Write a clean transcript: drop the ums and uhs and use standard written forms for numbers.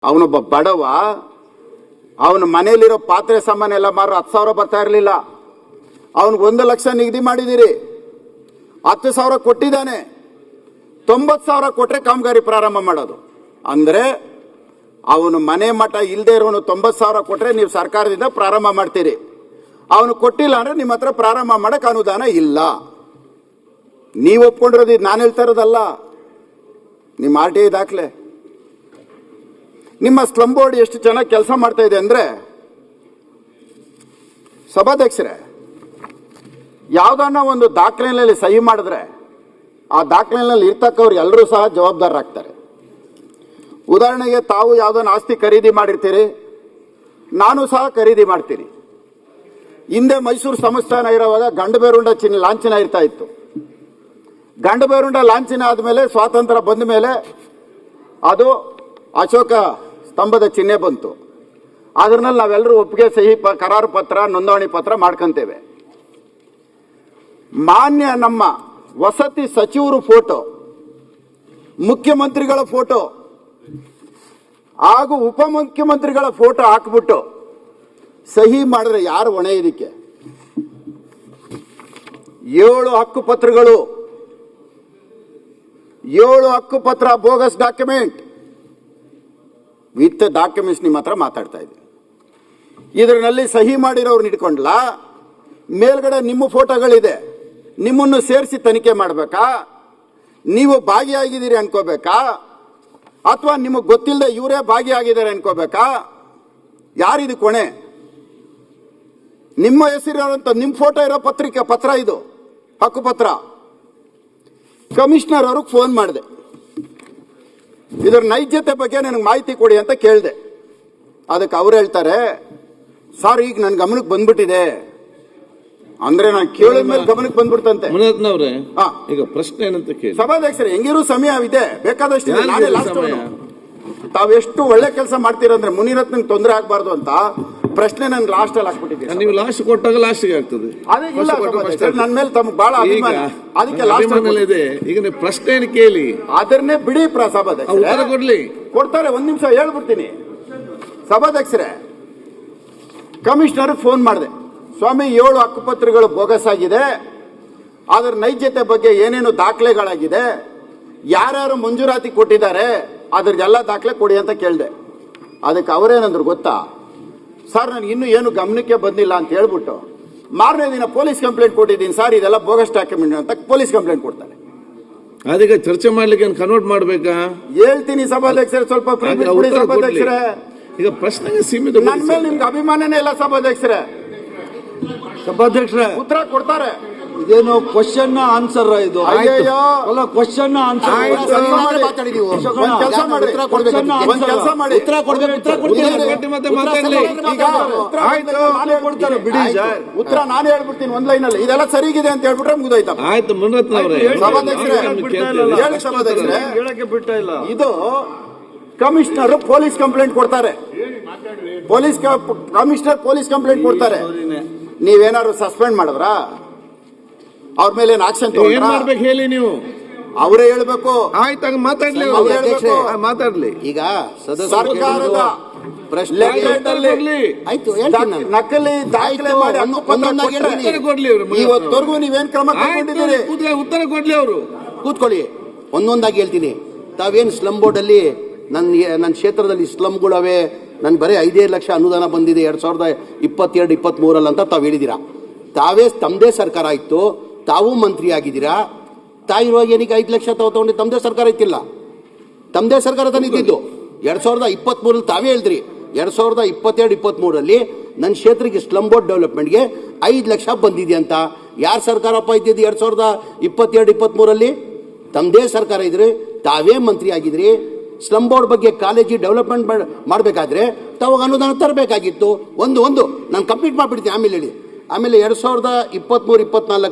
ಅವನೊಬ್ಬ ಬಡವ, ಅವನ ಮನೆಯಲ್ಲಿರೋ ಪಾತ್ರೆ ಸಾಮಾನು ಎಲ್ಲ ಮಾರು 10,000 ಬರ್ತಾ ಇರಲಿಲ್ಲ. ಅವನಿಗೆ 1 ಲಕ್ಷ ನಿಗದಿ ಮಾಡಿದಿರಿ, 10,000 ಕೊಟ್ಟಿದ್ದಾನೆ. 90,000 ಕೊಟ್ರೆ ಕಾಮಗಾರಿ ಪ್ರಾರಂಭ ಮಾಡೋದು. ಅಂದ್ರೆ ಅವನು ಮನೆ ಮಠ ಇಲ್ಲದೆ ಇರೋನು 90,000 ಕೊಟ್ರೆ ನೀವು ಸರ್ಕಾರದಿಂದ ಪ್ರಾರಂಭ ಮಾಡ್ತೀರಿ. ಅವನು ಕೊಟ್ಟಿಲ್ಲ ಅಂದ್ರೆ ನಿಮ್ಮ ಹತ್ರ ಪ್ರಾರಂಭ ಮಾಡಕ್ ಅನುದಾನ ಇಲ್ಲ. ನೀವು ಒಪ್ಕೊಂಡಿರೋದು, ನಾನು ಹೇಳ್ತಾ ಇರೋದಲ್ಲ, ನಿಮ್ಮ RTI ದಾಖಲೆ. ನಿಮ್ಮ ಸ್ಲಂ ಬೋರ್ಡ್ ಎಷ್ಟು ಚೆನ್ನಾಗಿ ಕೆಲಸ ಮಾಡ್ತಾ ಇದೆ ಅಂದ್ರೆ, ಸಭಾಧ್ಯಕ್ಷರೇ, ಯಾವ್ದನ್ನ ಒಂದು ದಾಖಲೆಯಲ್ಲಿ ಸಹಿ ಮಾಡಿದ್ರೆ ಆ ದಾಖಲೆಯಲ್ಲಿ ಇರ್ತಕ್ಕವ್ರು ಎಲ್ಲರೂ ಸಹ ಜವಾಬ್ದಾರರಾಗ್ತಾರೆ. ಉದಾಹರಣೆಗೆ, ತಾವು ಯಾವ್ದನ್ನ ಆಸ್ತಿ ಖರೀದಿ ಮಾಡಿರ್ತೀರಿ, ನಾನು ಸಹ ಖರೀದಿ ಮಾಡ್ತೀನಿ. ಹಿಂದೆ ಮೈಸೂರು ಸಂಸ್ಥಾನ ಇರುವಾಗ ಗಂಡಬೇರುಂಡ ಲಾಂಛನ ಇರ್ತಾ ಇತ್ತು. ಗಂಡಬೇರುಂಡ ಲಾಂಛನ ಆದಮೇಲೆ ಸ್ವಾತಂತ್ರ್ಯ ಬಂದ ಮೇಲೆ ಅದು ಅಶೋಕ ಸ್ತಂಭದ ಚಿಹ್ನೆ ಬಂತು. ಅದರಲ್ಲಿ ನಾವೆಲ್ಲರೂ ಒಪ್ಪಿಗೆ ಸಹಿ ಕರಾರು ಪತ್ರ, ನೋಂದಣಿ ಪತ್ರ ಮಾಡ್ಕೊಂತೇವೆ. ಮಾನ್ಯ ನಮ್ಮ ವಸತಿ ಸಚಿವರು ಫೋಟೋ, ಮುಖ್ಯಮಂತ್ರಿಗಳ ಫೋಟೋ ಹಾಗೂ ಉಪಮುಖ್ಯಮಂತ್ರಿಗಳ ಫೋಟೋ ಹಾಕ್ಬಿಟ್ಟು ಸಹಿ ಮಾಡಿದ್ರೆ ಯಾರು ಹೊಣೆ? ಇದಕ್ಕೆ 7 ಹಕ್ಕುಪತ್ರಗಳು, 7 ಹಕ್ಕುಪತ್ರ ಬೋಗಸ್ ಡಾಕ್ಯುಮೆಂಟ್ ವಿತ್ ಡಾಕ್ಯುಮೆಂಟ್ಸ್ ನಿಮ್ಮ ಹತ್ರ ಮಾತಾಡ್ತಾ ಇದ್ದೀನಿ. ಇದರಲ್ಲಿ ಸಹಿ ಮಾಡಿರೋರ್ನ ಇಟ್ಕೊಂಡ್ಲಾ, ಮೇಲ್ಗಡೆ ನಿಮ್ಮ ಫೋಟೋಗಳಿದೆ, ನಿಮ್ಮನ್ನು ಸೇರಿಸಿ ತನಿಖೆ ಮಾಡಬೇಕಾ? ನೀವು ಭಾಗಿಯಾಗಿದ್ದೀರಿ ಅನ್ಕೋಬೇಕಾ? ಅಥವಾ ನಿಮಗೆ ಗೊತ್ತಿಲ್ಲದೆ ಇವರೇ ಭಾಗಿಯಾಗಿದ್ದಾರೆ ಅನ್ಕೋಬೇಕಾ? ಯಾರಿದು ಕೊನೆ? ನಿಮ್ಮ ಹೆಸರಿರೋಂಥ ನಿಮ್ಮ ಫೋಟೋ ಇರೋ ಪತ್ರ ಇದು, ಹಕ್ಕುಪತ್ರ. ಕಮಿಷನರ್ ಅವ್ರಿಗೆ ಫೋನ್ ಮಾಡಿದೆ, ಇದರ ನೈಜತೆ ಬಗ್ಗೆ ನನಗೆ ಮಾಹಿತಿ ಕೊಡಿ ಅಂತ ಕೇಳಿದೆ. ಅದಕ್ಕೆ ಅವ್ರು ಹೇಳ್ತಾರೆ, ಸರ್ ಈಗ ನನ್ನ ಗಮನಕ್ಕೆ ಬಂದ್ಬಿಟ್ಟಿದೆ. ಅಂದ್ರೆ ನಾನು ಕೇಳಿದ ಮೇಲೆ ಗಮನಕ್ಕೆ ಬಂದ್ಬಿಡ್ತಂತೆ. ಈಗ ಪ್ರಶ್ನೆ ಏನಂತ ಕೇಳಿ, ಸಭಾಧ್ಯಕ್ಷರೇ, ಹೆಂಗಿರೋ ಸಮಯವಿದೆ, ಬೇಕಾದಷ್ಟು. ನಾನೇ ಲಾಸ್ಟ್, ತಾವೆಷ್ಟು ಒಳ್ಳೆ ಕೆಲಸ ಮಾಡ್ತೀರಂದ್ರೆ ಮುನಿರತ್ನ ತೊಂದರೆ ಆಗ್ಬಾರ್ದು ಅಂತ ಪ್ರಶ್ನೆ ನನ್ ಲಾಸ್ಟ್ ಅಲ್ಲಿ ಹಾಕ್ಬಿಟ್ಟಿದ್ದೀನಿ. ನೀವು ಲಾಸ್ಟ್ ಕೊಟ್ಟಾಗ ಲಾಸ್ಟ್ಗೆ ಆಗ್ತದೆ. ಅದೇ ಇಲ್ಲ ನನ್ನ ಮೇಲೆ ತಮ್ಗೆ ಬಹಳ ಅಭಿಮಾನ, ಅದಕ್ಕೆ ಲಾಸ್ಟ್ ಇದೆ. ಈಗ ನೀವು ಪ್ರಶ್ನೆ ಕೇಳಿ, ಅದನ್ನೇ ಬಿಡಿ. ಉತ್ತರ ಕೊಡ್ಲಿ, ಕೊಡ್ತಾರೆ. 1 ನಿಮಿಷ ಹೇಳ್ಬಿಡ್ತೀನಿ. ಸಭಾಧ್ಯಕ್ಷರೇ, ಕಮಿಷನರ್ ಫೋನ್ ಮಾಡಿದೆ, ಸ್ವಾಮಿ 7 ಹಕ್ಕುಪತ್ರಗಳು ಬೋಗಸ್ ಆಗಿದೆ, ಅದರ ನೈಜತೆ ಬಗ್ಗೆ ಏನೇನು ದಾಖಲೆಗಳಾಗಿದೆ, ಯಾರ್ಯಾರು ಮಂಜೂರಾತಿ ಕೊಟ್ಟಿದ್ದಾರೆ, ಅದ್ರದ್ದೆಲ್ಲ ದಾಖಲೆ ಕೊಡಿ ಅಂತ ಕೇಳಿದೆ. ಅದಕ್ಕೆ ಅವರೇನಂದ್ರು ಗೊತ್ತಾ, ಸರ್ ನನಗೆ ಇನ್ನೂ ಏನು ಗಮನಕ್ಕೆ ಬಂದಿಲ್ಲ ಅಂತ ಹೇಳ್ಬಿಟ್ಟು ಮಾರನೇ ದಿನ ಪೊಲೀಸ್ ಕಂಪ್ಲೇಂಟ್ ಕೊಟ್ಟಿದ್ದೀನಿ ಸರ್, ಇದೆಲ್ಲ ಬೋಗಸ್ ಡಾಕ್ಯುಮೆಂಟ್ ಅಂತ ಪೊಲೀಸ್ ಕಂಪ್ಲೇಂಟ್ ಕೊಡ್ತಾರೆ. ಅದಕ್ಕೆ ಚರ್ಚೆ ಮಾಡ್ಲಿಕ್ಕೆ ಕನ್ವರ್ಟ್ ಮಾಡ್ಬೇಕಾ? ಹೇಳ್ತೀನಿ ಸಭಾಧ್ಯಕ್ಷರೇ, ಸ್ವಲ್ಪ ಸಭಾಧ್ಯಕ್ಷರೇ. ಈಗ ಪ್ರಶ್ನೆಗೆ ಸೀಮಿತ. ನನ್ನ ಮೇಲೆ ನಿಮ್ಗೆ ಅಭಿಮಾನನೇ ಇಲ್ಲ ಸಭಾಧ್ಯಕ್ಷರೇ. ಸಭಾಧ್ಯಕ್ಷರೇ, ಉತ್ತರ ಕೊಡ್ತಾರೆ. ಇದೇನು ಕ್ವಶನ್ ಆನ್ಸರ್? ಇದು ಅಲ್ಲ, ಕ್ವಶನ್ ಆನ್ಸರ್. ಕೆಲಸ ಮಾಡಿ, ಉತ್ತರ ಬಿಡಿ. ಉತ್ತರ ನಾನೇ ಹೇಳ್ಬಿಡ್ತೀನಿ 1 ಲೈನ್ ಅಲ್ಲಿ. ಇದೆಲ್ಲ ಸರಿಗಿದೆ ಅಂತ ಹೇಳ್ಬಿಟ್ರೆ ಮುಗಿದೋಯ್ತು. ಆಯ್ತು ಮುನಿರತ್ನ ಅವರೇ, ಸಭಾಧ್ಯಕ್ಷರೇ, ಹೇಳಕ್ಕೆ ಬಿಟ್ಟ ಇಲ್ಲ. ಇದು ಕಮಿಷನರ್ ಪೊಲೀಸ್ ಕಂಪ್ಲೇಂಟ್ ಕೊಡ್ತಾರೆ. ಕಮಿಷನರ್ ಪೊಲೀಸ್ ಕಂಪ್ಲೇಂಟ್ ಕೊಡ್ತಾರೆ. ನೀವೇನಾದ್ರು ಸಸ್ಪೆಂಡ್ ಮಾಡಿದ್ರಾ? ಅವ್ರ ಮೇಲೆ ಆಕ್ಷನ್ ಮಾಡ್ಬೇಕು ಹೇಳಿ, ನೀವು ಅವರೇ ಹೇಳ್ಬೇಕು. ಆಯ್ತಾಗ ಮಾತಾಡ್ಲಿ, ಮಾತಾಡ್ಲಿ. ಈಗ ಸರ್ಕಾರದ ನಕಲಿ ದಾಖಲೆ ಮಾಡಿ ಇವತ್ತವರೆಗೂ ನೀವೇನ್ ಕ್ರಮ ತಗೊಂಡಿದ್ದೀರಿ? ಉತ್ತರ ಕೊಡ್ಲಿ ಅವರು. ಕೂತ್ಕೊಳ್ಳಿ, ಒಂದೊಂದಾಗಿ ಹೇಳ್ತೀನಿ. ತಾವೇನು ಸ್ಲಂ ಬೋರ್ಡ್ ಅಲ್ಲಿ ನನ್ನ ಕ್ಷೇತ್ರದಲ್ಲಿ ಸ್ಲಂಗಳವೆ, ನನ್ ಬರೀ 5 ಲಕ್ಷ ಅನುದಾನ ಬಂದಿದೆ 2022-23 ಅಂತ ತಾವು ಹೇಳಿದೀರಾ. ತಾವೇ ತಮ್ಮದೇ ಸರ್ಕಾರ ಇತ್ತು, ತಾವು ಮಂತ್ರಿ ಆಗಿದ್ದೀರಾ. ತಾಯಿರುವಾಗ ಏನಕ್ಕೆ 5 ಲಕ್ಷ ತಗೊಂಡು ತಮ್ಮದೇ ಸರ್ಕಾರ ಇತ್ತಿಲ್ಲ? ತಮ್ಮದೇ ಸರ್ಕಾರ ತಂದಿದ್ದು 2023 ತಾವೇ ಹೇಳಿದ್ರಿ. 2022-23 ನನ್ನ ಕ್ಷೇತ್ರಕ್ಕೆ ಸ್ಲಂ ಬೋರ್ಡ್ ಡೆವಲಪ್ಮೆಂಟ್ಗೆ 5 ಲಕ್ಷ ಬಂದಿದೆ ಅಂತ. ಯಾರ ಸರ್ಕಾರಪ್ಪ ಇದ್ದಿದ್ದು 2022-23? ತಮ್ಮದೇ ಸರ್ಕಾರ ಇದ್ರಿ, ತಾವೇ ಮಂತ್ರಿ ಆಗಿದ್ರಿ. ಸ್ಲಂ ಬೋರ್ಡ್ ಬಗ್ಗೆ ಕಾಲೇಜಿ ಡೆವಲಪ್ಮೆಂಟ್ ಮಾಡಬೇಕಾದ್ರೆ ತಾವಾಗ ಅನುದಾನ ತರಬೇಕಾಗಿತ್ತು. ಒಂದು ನಾನು ಕಂಪ್ಲೀಟ್ ಮಾಡಿಬಿಡ್ತೀನಿ, ಆಮೇಲೆ ಹೇಳಿ. ಆಮೇಲೆ 2023-24